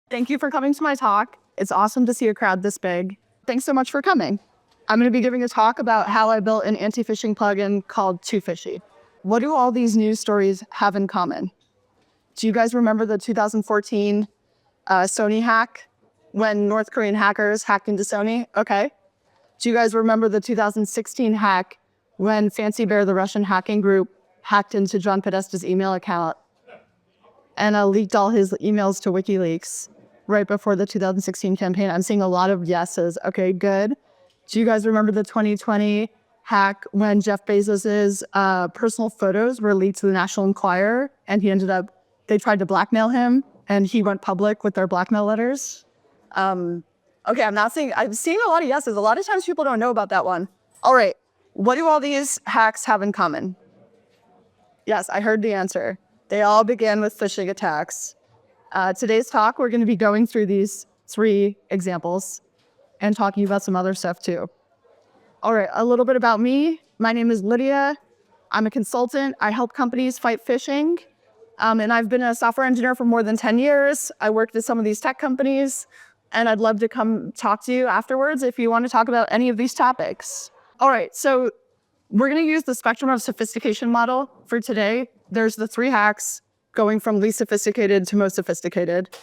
Thank you for coming to my talk. It's awesome to see a crowd this big. Thanks so much for coming. I'm going to be giving a talk about how I built an anti-phishing plugin called 2Fishy. What do all these news stories have in common? Do you guys remember the 2014 Sony hack when North Korean hackers hacked into Sony? Okay. Do you guys remember the 2016 hack when Fancy Bear, the Russian hacking group, hacked into John Podesta's email account and leaked all his emails to WikiLeaks right before the 2016 campaign? I'm seeing a lot of yeses. Okay, good. Do you guys remember the 2020 hack when Jeff Bezos's personal photos were leaked to the National Enquirer and they tried to blackmail him and he went public with their blackmail letters? Okay, I'm seeing a lot of yeses. A lot of times people don't know about that one. All right, what do all these hacks have in common? Yes, I heard the answer. They all began with phishing attacks. Today's talk, we're going to be going through these 3 examples and talking about some other stuff too. All right, a little bit about me. My name is Lydia. I'm a consultant. I help companies fight phishing. And I've been a software engineer for more than 10 years. I worked at some of these tech companies, and I'd love to come talk to you afterwards if you want to talk about any of these topics. All right, so we're going to use the spectrum of sophistication model for today. There's the 3 hacks going from least sophisticated to most sophisticated.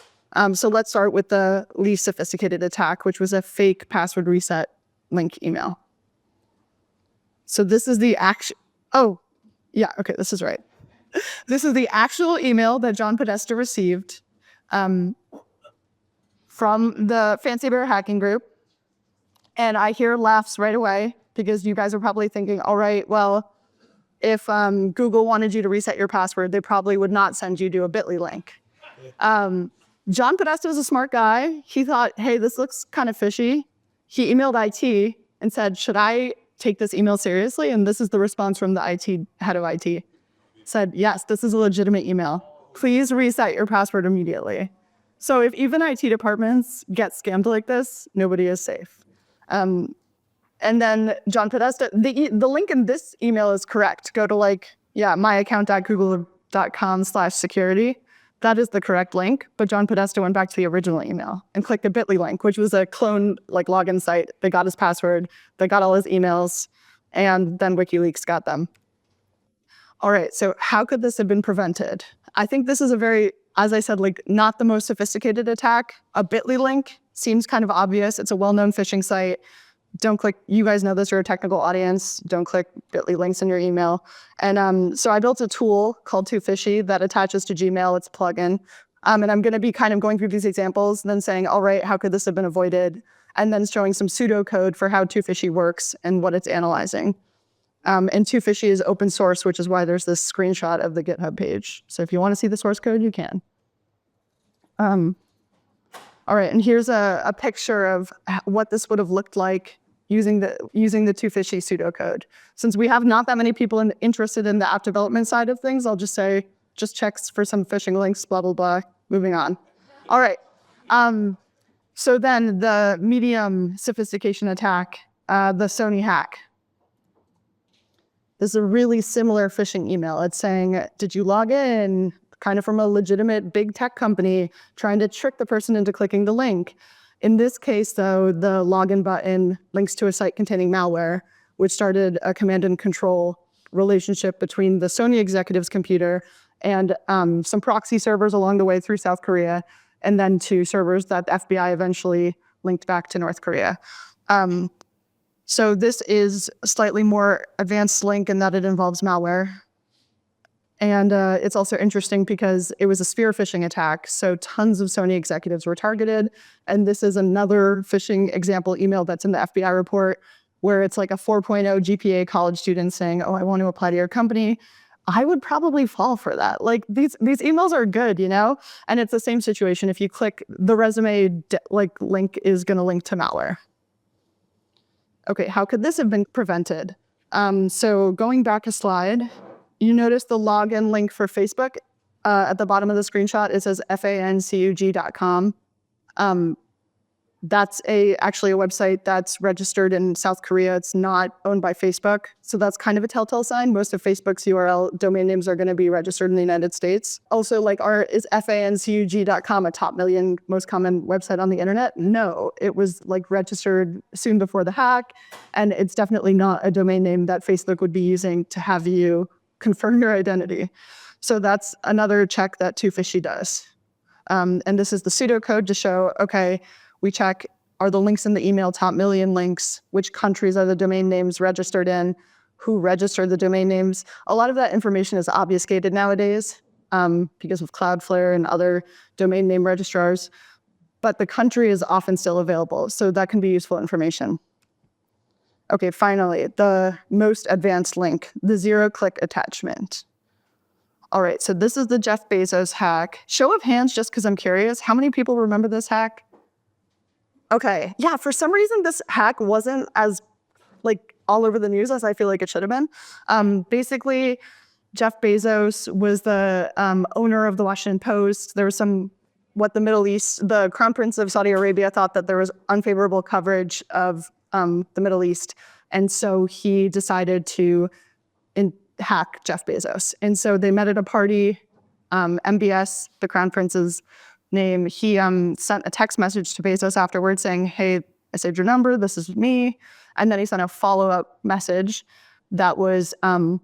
So let's start with the least sophisticated attack, which was a fake password reset link email. So this is the this is right. This is the actual email that John Podesta received from the Fancy Bear hacking group. And I hear laughs right away because you guys are probably thinking, all right, well, if Google wanted you to reset your password, they probably would not send you to a bit.ly link. John Podesta was a smart guy. He thought, hey, this looks kind of fishy. He emailed IT and said, should I take this email seriously? And this is the response from the head of IT. Said, yes, this is a legitimate email. Please reset your password immediately. So if even IT departments get scammed like this, nobody is safe. And then John Podesta, the link in this email is correct. Go to myaccount.google.com/security. That is the correct link. But John Podesta went back to the original email and clicked the bit.ly link, which was a clone login site. They got his password, they got all his emails, and then WikiLeaks got them. All right, so how could this have been prevented? I think this is a very, as I said, not the most sophisticated attack. A bit.ly link seems kind of obvious. It's a well-known phishing site. Don't click, you guys know this, you're a technical audience. Don't click bit.ly links in your email. And so I built a tool called 2Fishy that attaches to Gmail. It's a plugin. And I'm gonna be kind of going through these examples and then saying, all right, how could this have been avoided? And then showing some pseudocode for how 2Fishy works and what it's analyzing. And 2Fishy is open source, which is why there's this screenshot of the GitHub page. So if you want to see the source code, you can. All right, and here's a picture of what this would have looked like using the 2Fishy pseudocode. Since we have not that many people interested in the app development side of things, I'll just say, just checks for some phishing links, blah, blah, blah, moving on. All right, so then the medium sophistication attack, the Sony hack. This is a really similar phishing email. It's saying, did you log in? Kind of from a legitimate big tech company, trying to trick the person into clicking the link. In this case, though, the login button links to a site containing malware, which started a command and control relationship between the Sony executive's computer and some proxy servers along the way through South Korea, and then to servers that the FBI eventually linked back to North Korea. So this is a slightly more advanced link in that it involves malware. And it's also interesting because it was a spear phishing attack, so tons of Sony executives were targeted. And this is another phishing example email that's in the FBI report, where it's like a 4.0 GPA college student saying, oh, I want to apply to your company. I would probably fall for that. These emails are good, you know? And it's the same situation. If you click the resume link is going to link to malware. Okay, how could this have been prevented? So going back a slide, you notice the login link for Facebook at the bottom of the screenshot. It says fancug.com. That's actually a website that's registered in South Korea. It's not owned by Facebook. So that's kind of a telltale sign. Most of Facebook's URL domain names are going to be registered in the United States. Also, like, is fancug.com a top million most common website on the internet? No, it was like registered soon before the hack. And it's definitely not a domain name that Facebook would be using to have you confirm your identity. So that's another check that 2Fishy does. And this is the pseudocode to show, okay, we check, are the links in the email top million links? Which countries are the domain names registered in? Who registered the domain names? A lot of that information is obfuscated nowadays because of Cloudflare and other domain name registrars. But the country is often still available, so that can be useful information. Okay, finally, the most advanced link, the zero-click attachment. All right, so this is the Jeff Bezos hack. Show of hands, just because I'm curious, how many people remember this hack? Okay, yeah, for some reason this hack wasn't as like all over the news as I feel like it should have been. Basically, Jeff Bezos was the owner of the Washington Post. There was the Crown Prince of Saudi Arabia thought that there was unfavorable coverage of the Middle East. And so he decided to hack Jeff Bezos. And so they met at a party, MBS, the Crown Prince's name. He sent a text message to Bezos afterwards saying, hey, I saved your number, this is me. And then he sent a follow-up message that was a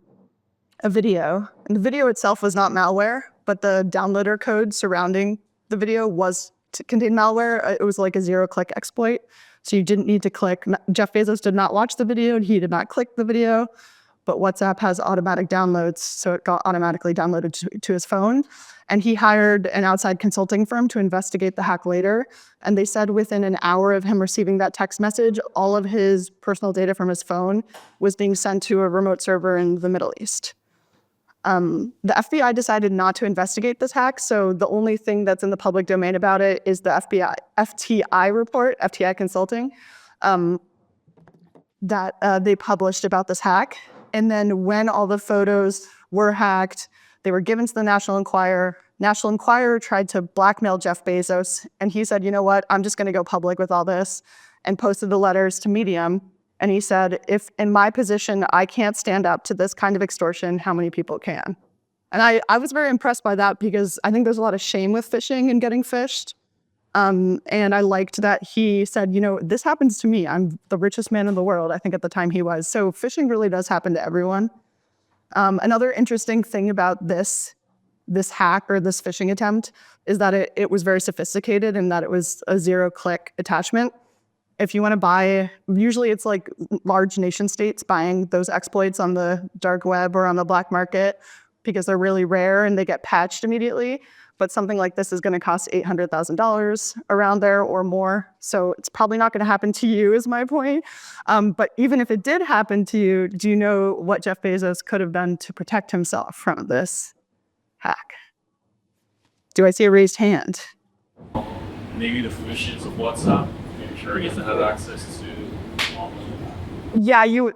video. And the video itself was not malware, but the downloader code surrounding the video was to contain malware. It was like a zero-click exploit. So you didn't need to click. Jeff Bezos did not watch the video, and he did not click the video. But WhatsApp has automatic downloads, so it got automatically downloaded to his phone. And he hired an outside consulting firm to investigate the hack later. And they said within an hour of him receiving that text message, all of his personal data from his phone was being sent to a remote server in the Middle East. The FBI decided not to investigate this hack, so the only thing that's in the public domain about it is the FTI report, FTI Consulting, that they published about this hack. And then when all the photos were hacked, they were given to the National Enquirer. National Enquirer tried to blackmail Jeff Bezos, and he said, you know what, I'm just going to go public with all this, and posted the letters to Medium. And he said, if in my position I can't stand up to this kind of extortion, how many people can? And I was very impressed by that because I think there's a lot of shame with phishing and getting phished. And I liked that he said, you know, this happens to me. I'm the richest man in the world, I think at the time he was. So phishing really does happen to everyone. Another interesting thing about this hack or this phishing attempt is that it was very sophisticated in that it was a zero-click attachment. If you want to buy, usually it's like large nation states buying those exploits on the dark web or on the black market because they're really rare and they get patched immediately. But something like this is going to cost $800,000 around there or more. So it's probably not going to happen to you, is my point. But even if it did happen to you, do you know what Jeff Bezos could have done to protect himself from this hack? Do I see a raised hand? Maybe the phishers of WhatsApp. I'm sure he doesn't have access to. Yeah,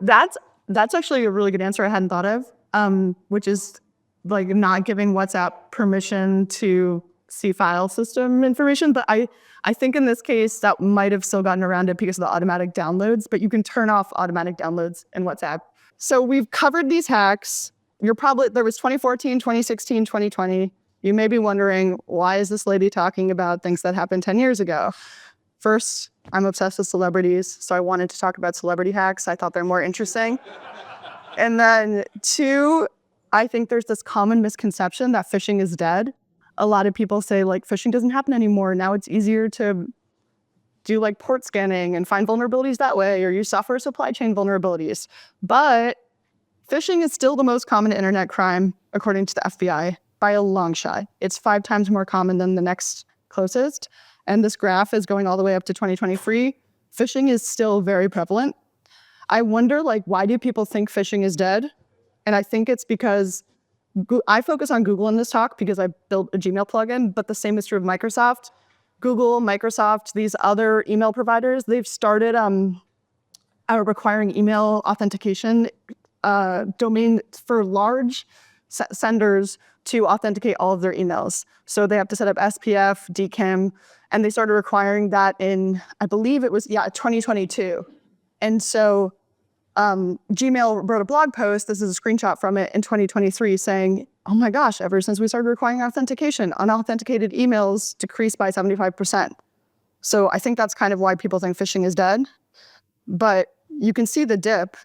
that's actually a really good answer I hadn't thought of, which is like not giving WhatsApp permission to see file system information. But I think in this case, that might have still gotten around it because of the automatic downloads, but you can turn off automatic downloads in WhatsApp. So we've covered these hacks. There was 2014, 2016, 2020. You may be wondering, why is this lady talking about things that happened 10 years ago? First, I'm obsessed with celebrities, so I wanted to talk about celebrity hacks. I thought they're more interesting. And then two, I think there's this common misconception that phishing is dead. A lot of people say like phishing doesn't happen anymore. Now it's easier to do like port scanning and find vulnerabilities that way or use software supply chain vulnerabilities. But phishing is still the most common internet crime, according to the FBI, by a long shot. It's 5 times more common than the next closest. And this graph is going all the way up to 2023. Phishing is still very prevalent. I wonder, like, why do people think phishing is dead? And I think it's because I focus on Google in this talk because I built a Gmail plugin, but the same is true of Microsoft. Google, Microsoft, these other email providers, they've started requiring email authentication domain for large senders to authenticate all of their emails. So they have to set up SPF, DKIM, and they started requiring that in, I believe it was, 2022. And so Gmail wrote a blog post, this is a screenshot from it, in 2023 saying, oh my gosh, ever since we started requiring authentication, unauthenticated emails decreased by 75%. So I think that's kind of why people think phishing is dead. But you can see the dip.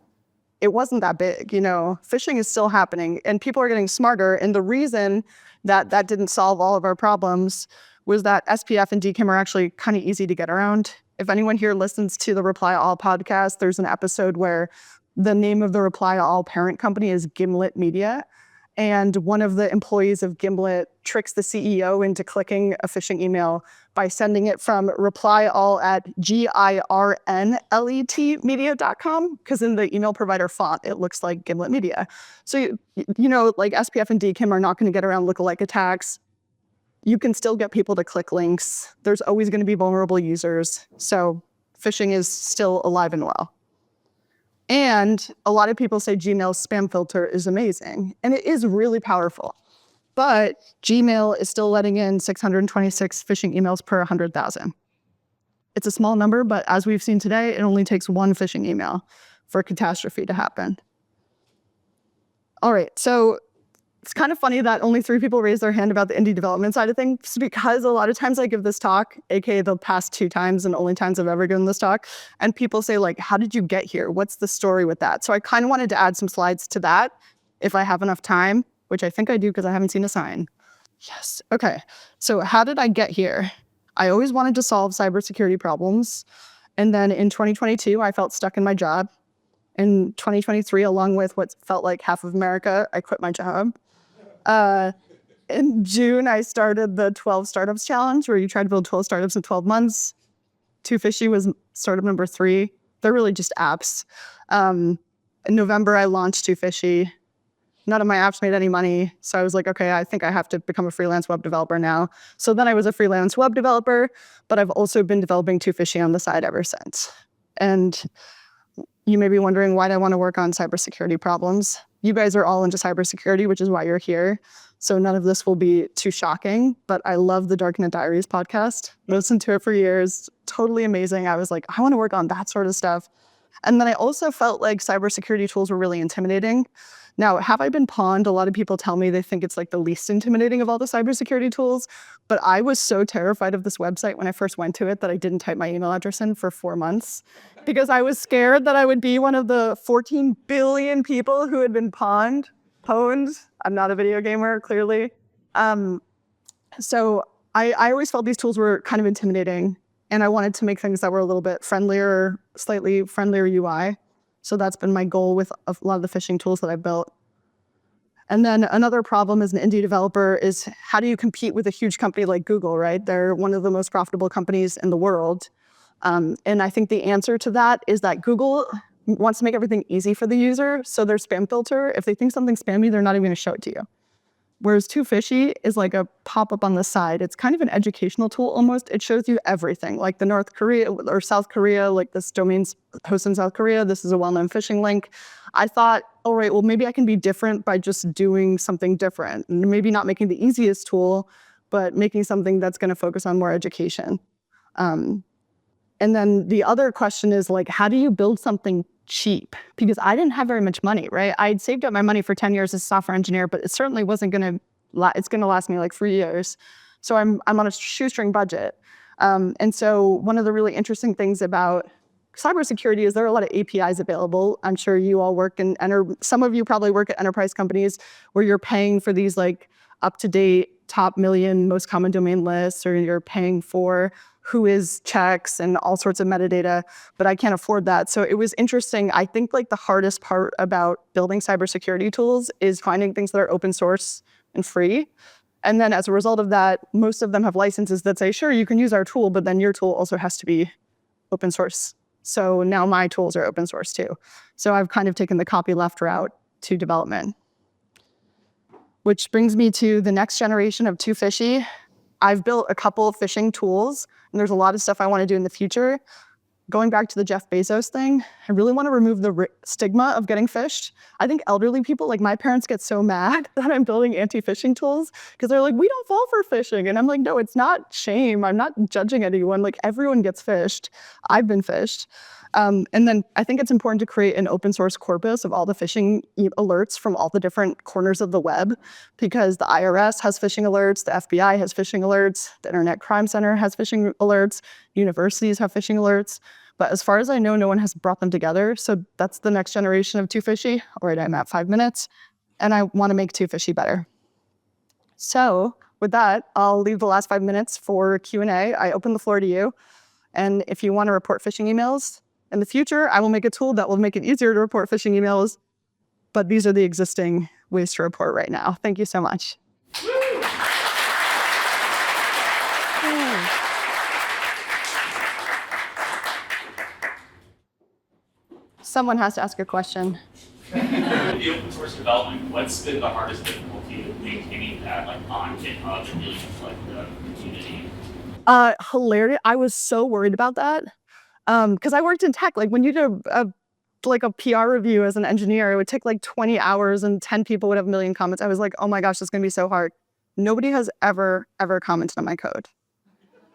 It wasn't that big, phishing is still happening and people are getting smarter. And the reason that that didn't solve all of our problems was that SPF and DKIM are actually kind of easy to get around. If anyone here listens to the Reply All podcast, there's an episode where the name of the Reply All parent company is Gimlet Media. And one of the employees of Gimlet tricks the CEO into clicking a phishing email by sending it from replyall@girnletmedia.com, because in the email provider font, it looks like Gimlet Media. So, like SPF and DKIM are not going to get around lookalike attacks. You can still get people to click links. There's always going to be vulnerable users. So phishing is still alive and well. And a lot of people say Gmail's spam filter is amazing, and it is really powerful. But Gmail is still letting in 626 phishing emails per 100,000. It's a small number, but as we've seen today, it only takes one phishing email for a catastrophe to happen. All right, so it's kind of funny that only 3 people raised their hand about the indie development side of things, because a lot of times I give this talk, aka the past 2 times and only times I've ever given this talk, and people say like, how did you get here? What's the story with that? So I kind of wanted to add some slides to that if I have enough time, which I think I do because I haven't seen a sign. Yes, okay. So how did I get here? I always wanted to solve cybersecurity problems. And then in 2022, I felt stuck in my job. In 2023, along with what felt like half of America, I quit my job. In June, I started the 12 Startups Challenge, where you try to build 12 startups in 12 months. 2Fishy was startup number 3. They're really just apps. In November, I launched 2Fishy. None of my apps made any money. So I was like, okay, I think I have to become a freelance web developer now. So then I was a freelance web developer, but I've also been developing 2Fishy on the side ever since. And you may be wondering, why do I want to work on cybersecurity problems? You guys are all into cybersecurity, which is why you're here. So none of this will be too shocking, but I love the Darknet Diaries podcast. Listened to it for years. Totally amazing. I was like, I want to work on that sort of stuff. And then I also felt like cybersecurity tools were really intimidating. Now, have I been pawned? A lot of people tell me they think it's like the least intimidating of all the cybersecurity tools, but I was so terrified of this website when I first went to it that I didn't type my email address in for 4 months because I was scared that I would be one of the 14 billion people who had been pwned. I'm not a video gamer, clearly. So I always felt these tools were kind of intimidating, and I wanted to make things that were a little bit friendlier, slightly friendlier UI. So that's been my goal with a lot of the phishing tools that I've built. And then another problem as an indie developer is, how do you compete with a huge company like Google, right? They're one of the most profitable companies in the world. And I think the answer to that is that Google wants to make everything easy for the user. So their spam filter, if they think something's spammy, they're not even going to show it to you. Whereas 2Fishy is like a pop-up on the side. It's kind of an educational tool almost. It shows you everything, like the North Korea or South Korea, like this domain's hosted in South Korea. This is a well-known phishing link. I thought, all right, well, maybe I can be different by just doing something different. Maybe not making the easiest tool, but making something that's going to focus on more education. And then the other question is, like, how do you build something cheap? Because I didn't have very much money, right? I'd saved up my money for 10 years as a software engineer, but it certainly wasn't going to, it's going to last me like 3 years. So I'm on a shoestring budget. And so one of the really interesting things about cybersecurity is there are a lot of APIs available. I'm sure you all work in, some of you probably work at enterprise companies where you're paying for these like up-to-date top million most common domain lists, or you're paying for Whois checks and all sorts of metadata, but I can't afford that. So it was interesting. I think like the hardest part about building cybersecurity tools is finding things that are open source and free. And then as a result of that, most of them have licenses that say, sure, you can use our tool, but then your tool also has to be open source. So now my tools are open source too. So I've kind of taken the copyleft route to development. Which brings me to the next generation of 2Fishy. I've built a couple of phishing tools, and there's a lot of stuff I want to do in the future. going back to the Jeff Bezos thing, I really want to remove the stigma of getting phished. I think elderly people, like my parents, get so mad that I'm building anti-phishing tools because they're like, we don't fall for phishing. And I'm like, no, it's not shame. I'm not judging anyone. Like everyone gets phished. I've been phished. And then I think it's important to create an open source corpus of all the phishing alerts from all the different corners of the web, because the IRS has phishing alerts, the FBI has phishing alerts, the Internet Crime Center has phishing alerts, universities have phishing alerts. But as far as I know, no one has brought them together. So that's the next generation of 2Fishy. All right, I'm at 5 minutes, and I want to make 2Fishy better. So with that, I'll leave the last 5 minutes for Q&A. I open the floor to you. And if you want to report phishing emails, in the future, I will make a tool that will make it easier to report phishing emails, but these are the existing ways to report right now. Thank you so much. Someone has to ask a question. The open source development, what's been the hardest difficulty of maintaining that on GitHub and dealing with the community? Hilarious. I was so worried about that. Because I worked in tech. Like when you do a PR review as an engineer, it would take like 20 hours and 10 people would have a million comments. I was like, oh my gosh, this is gonna be so hard. Nobody has ever commented on my code.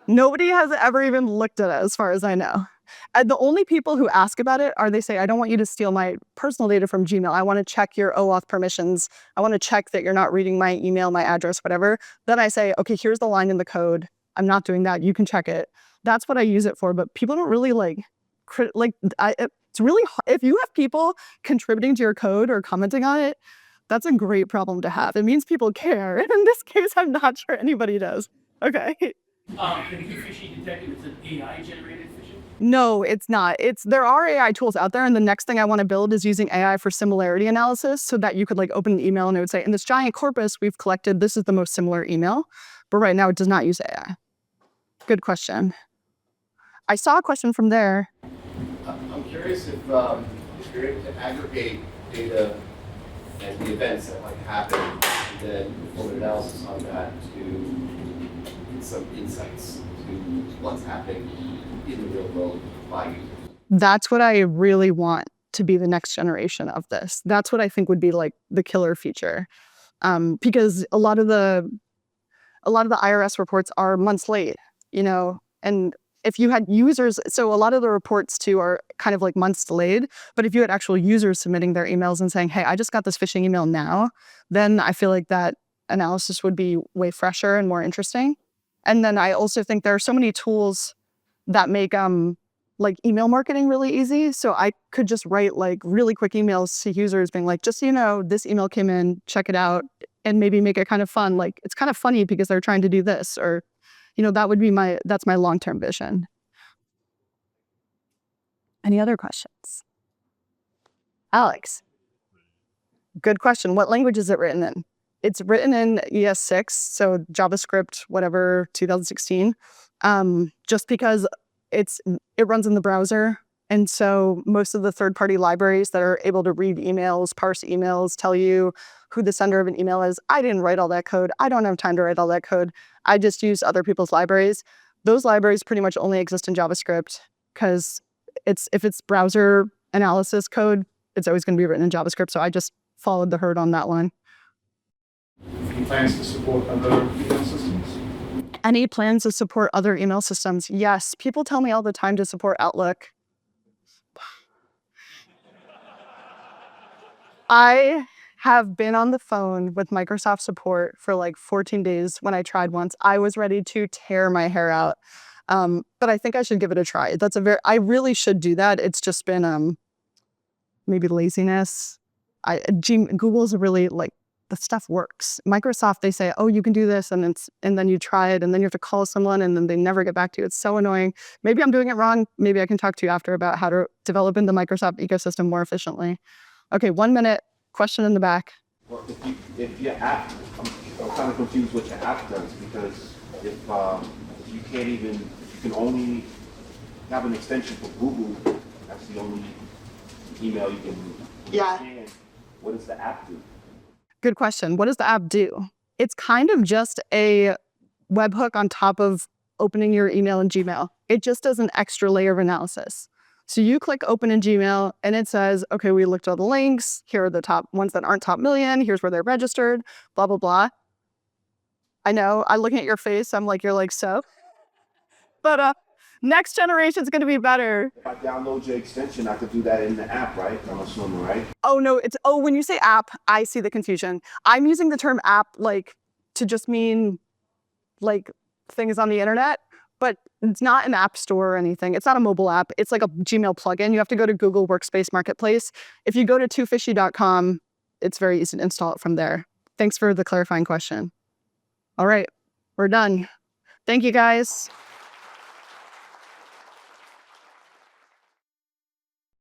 Nobody has ever even looked at it as far as I know. And the only people who ask about it are, they say, I don't want you to steal my personal data from Gmail. I want to check your OAuth permissions. I want to check that you're not reading my email, my address, whatever. Then I say, okay, here's the line in the code. I'm not doing that. You can check it. That's what I use it for, but people don't really it's really hard. If you have people contributing to your code or commenting on it, that's a great problem to have. It means people care. And in this case, I'm not sure anybody does. Okay. Can phishing detect if it's an AI-generated phishing? No, it's not. There are AI tools out there, and the next thing I want to build is using AI for similarity analysis so that you could like open an email and it would say, in this giant corpus we've collected, this is the most similar email. But right now it does not use AI. Good question. I saw a question from there. I'm curious if you're able to aggregate data and the events that might happen, and then perform an analysis on that to get some insights to what's happening in the real world by users. That's what I really want to be the next generation of this. That's what I think would be like the killer feature, because a lot of the IRS reports are months late, and if you had users, so a lot of the reports too are kind of like months delayed, but if you had actual users submitting their emails and saying, hey, I just got this phishing email now, then I feel like that analysis would be way fresher and more interesting. And then I also think there are so many tools that make like email marketing really easy. So I could just write like really quick emails to users being like, just so you know, this email came in, check it out, and maybe make it kind of fun. Like it's kind of funny because they're trying to do this, or that would be that's my long-term vision. Any other questions? Alex, good question. What language is it written in? It's written in ES6, so JavaScript, whatever, 2016, just because it runs in the browser. And so most of the third-party libraries that are able to read emails, parse emails, tell you who the sender of an email is, I didn't write all that code. I don't have time to write all that code. I just use other people's libraries. Those libraries pretty much only exist in JavaScript because if it's browser analysis code, it's always going to be written in JavaScript. So I just followed the herd on that one. Any plans to support other email systems? Any plans to support other email systems? Yes. People tell me all the time to support Outlook. I have been on the phone with Microsoft support for like 14 days when I tried once. I was ready to tear my hair out. But I think I should give it a try. I really should do that. It's just been maybe laziness. Google's really like, the stuff works. Microsoft, they say, oh, you can do this, and then you try it, and then you have to call someone, and then they never get back to you. It's so annoying. Maybe I'm doing it wrong. Maybe I can talk to you after about how to develop in the Microsoft ecosystem more efficiently. Okay, 1 minute. Question in the back. Well, if your app, I'm kind of confused what your app does, because if you can only have an extension for Google, that's the only email you can understand. What does the app do? Good question. What does the app do? It's kind of just a webhook on top of opening your email in Gmail. It just does an extra layer of analysis. So you click open in Gmail and it says, okay, we looked at all the links. Here are the top ones that aren't top million. Here's where they're registered, blah, blah, blah. I know, I'm looking at your face. I'm like, you're like, so? But next generation is going to be better. If I download your extension, I could do that in the app, right? I'm assuming, right? Oh, no, when you say app, I see the confusion. I'm using the term app like to just mean like things on the internet, but it's not an app store or anything. It's not a mobile app. It's like a Gmail plugin. You have to go to Google Workspace Marketplace. If you go to twofishy.com, it's very easy to install it from there. Thanks for the clarifying question. All right, we're done. Thank you, guys.